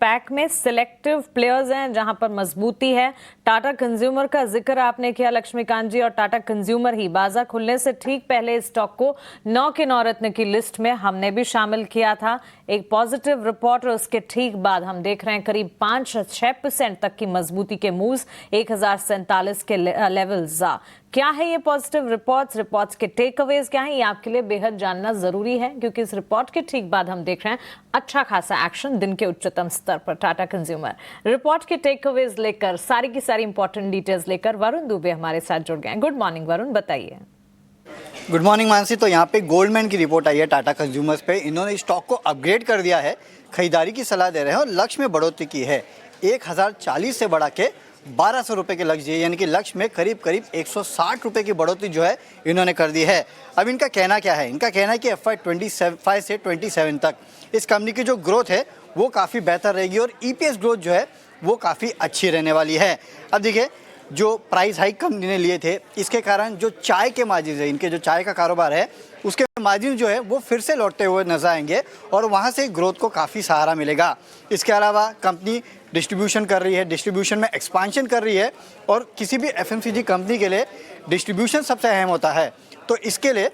Pack में selective players हैं जहां पर मजबूती है। टाटा कंज्यूमर का जिक्र आपने किया लक्ष्मीकांत जी, और टाटा कंज्यूमर ही बाजार खुलने से ठीक पहले इस स्टॉक को 9 के 9 रत्न की लिस्ट में हमने भी शामिल किया था। एक पॉजिटिव रिपोर्ट और उसके ठीक बाद हम देख रहे हैं करीब 5-6% तक की मजबूती के मूव्स, 1047 के लेवल्स। क्या है ये पॉजिटिव रिपोर्ट्स के टेक अवेज क्या है, ये आपके लिए बेहद जानना जरूरी है, क्योंकि इस रिपोर्ट के ठीक बाद हम देख रहे हैं अच्छा खासा एक्शन दिन के उच्चतम स्तर पर टाटा कंज्यूमर। रिपोर्ट के टेक अवेज लेकर सारी की सारी इंपॉर्टेंट डिटेल्स लेकर वरुण दुबे हमारे साथ जुड़ गए हैं। गुड मॉर्निंग वरुण, बताइए। Good morning Mansi. तो यहाँ पे गोल्डमैन की रिपोर्ट आई है टाटा कंज्यूमर्स पे। इन्होंने स्टॉक को अपग्रेड कर दिया है, खरीदारी की सलाह दे रहे हैं और लक्ष्य में बढ़ोतरी की है। 1040 से बढ़ा के 1200 रुपये के लक्ष्य, यानी कि लक्ष्य में करीब 160 रुपये की बढ़ोतरी जो है इन्होंने कर दी है। अब इनका कहना क्या है? इनका कहना है कि FY 25 से 27 तक इस कंपनी की जो ग्रोथ है वो काफ़ी बेहतर रहेगी और EPS ग्रोथ जो है वो काफ़ी अच्छी रहने वाली है। अब देखिए, जो प्राइस हाइक कंपनी ने लिए थे इसके कारण जो चाय के मार्जिन है, इनके जो चाय का कारोबार है उसके मार्जिन जो है वो फिर से लौटते हुए नजर आएंगे और वहाँ से ग्रोथ को काफ़ी सहारा मिलेगा। इसके अलावा कंपनी डिस्ट्रीब्यूशन कर रही है, डिस्ट्रीब्यूशन में एक्सपांशन कर रही है और किसी भी FMCG कंपनी के लिए डिस्ट्रीब्यूशन सबसे अहम होता है। तो इसके लिए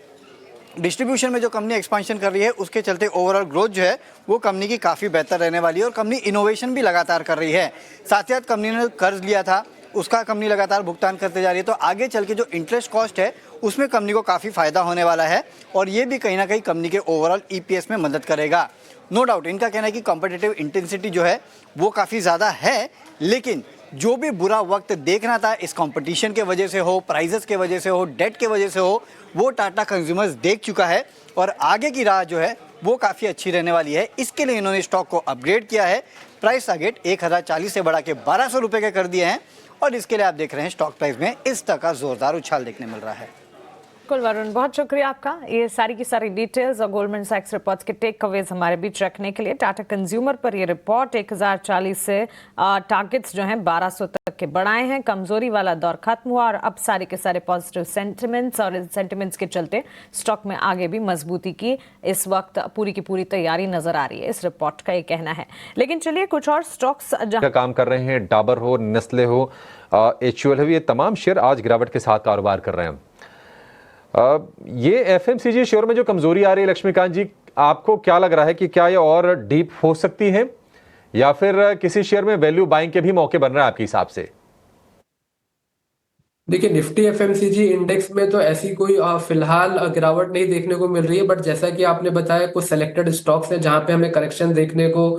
डिस्ट्रीब्यूशन में जो कंपनी एक्सपांशन कर रही है उसके चलते ओवरऑल ग्रोथ जो है वो कंपनी की काफ़ी बेहतर रहने वाली है और कंपनी इनोवेशन भी लगातार कर रही है। साथ ही साथ कंपनी ने कर्ज लिया था उसका कंपनी लगातार भुगतान करते जा रही है, तो आगे चल के जो इंटरेस्ट कॉस्ट है उसमें कंपनी को काफ़ी फायदा होने वाला है और ये भी कहीं ना कहीं कंपनी के ओवरऑल EPS में मदद करेगा। नो डाउट इनका कहना है कि कॉम्पिटिटिव इंटेंसिटी जो है वो काफ़ी ज़्यादा है, लेकिन जो भी बुरा वक्त देखना था इस कंपटीशन के वजह से हो, प्राइजेस के वजह से हो, डेट के वजह से हो, वो टाटा कंज्यूमर्स देख चुका है और आगे की राह जो है वो काफ़ी अच्छी रहने वाली है। इसके लिए इन्होंने स्टॉक को अपग्रेड किया है। प्राइस टारगेट 1040 से बढ़ा के 1200 रुपये के कर दिए हैं और इसके लिए आप देख रहे हैं स्टॉक प्राइस में इस तरह का जोरदार उछाल देखने मिल रहा है। बिल्कुल वरुण, बहुत शुक्रिया आपका ये सारी की सारी डिटेल्स और गोल्डमैन सैक्स रिपोर्ट्स के टेक अवेज हमारे बीच रखने के लिए। टाटा कंज्यूमर पर ये रिपोर्ट 1040 से टारगेट्स जो हैं 1200 तक के बढ़ाए हैं। कमजोरी वाला दौर खत्म हुआ और अब सारे के सारे पॉजिटिव सेंटिमेंट्स और सेंटिमेंट्स के चलते स्टॉक में आगे भी मजबूती की इस वक्त पूरी की पूरी तैयारी नजर आ रही है, इस रिपोर्ट का ये कहना है। लेकिन चलिए कुछ और स्टॉक्स जहां काम कर रहे हैं, डाबर हो, नेस्ले हो, HUL हो, ये तमाम शेयर आज गिरावट के साथ कारोबार कर रहे हैं। ये FMCG शेयर में जो कमजोरी आ रही है लक्ष्मीकांत जी, आपको क्या लग रहा है कि क्या ये और डीप हो सकती है या फिर किसी शेयर में वैल्यू बाइंग के भी मौके बन रहे हैं आपके हिसाब से? देखिए, निफ्टी FMCG इंडेक्स में तो ऐसी कोई फिलहाल गिरावट नहीं देखने को मिल रही है, बट जैसा कि आपने बताया कुछ सेलेक्टेड स्टॉक्स हैं जहां पे हमें करेक्शन देखने को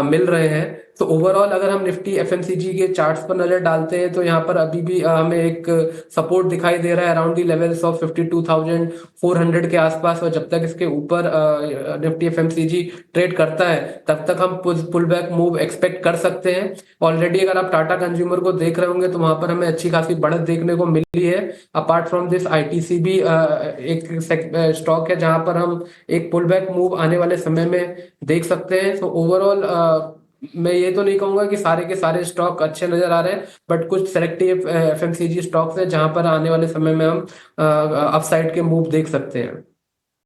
मिल रहे हैं। तो ओवरऑल अगर हम निफ्टी FMCG के चार्ट्स पर नजर डालते हैं तो यहाँ पर अभी भी हमें एक सपोर्ट दिखाई दे रहा है अराउंड दी लेवल्स ऑफ 52,400 के आसपास, और जब तक इसके ऊपर निफ्टी FMCG ट्रेड करता है तब तक हम पुल बैक मूव एक्सपेक्ट कर सकते हैं। ऑलरेडी अगर आप टाटा कंज्यूमर को देख रहे होंगे तो वहां पर हमें अच्छी खासी बढ़त देखने को मिली है। अपार्ट फ्रॉम दिस ITC भी एक स्टॉक है जहां पर हम एक पुल बैक मूव आने वाले समय में देख सकते हैं। तो ओवरऑल मैं ये तो नहीं कहूंगा कि सारे के सारे स्टॉक अच्छे नजर आ रहे हैं, बट कुछ सेलेक्टिव FMCG स्टॉक्स हैं जहां पर आने वाले समय में हम अपसाइड के मूव देख सकते हैं।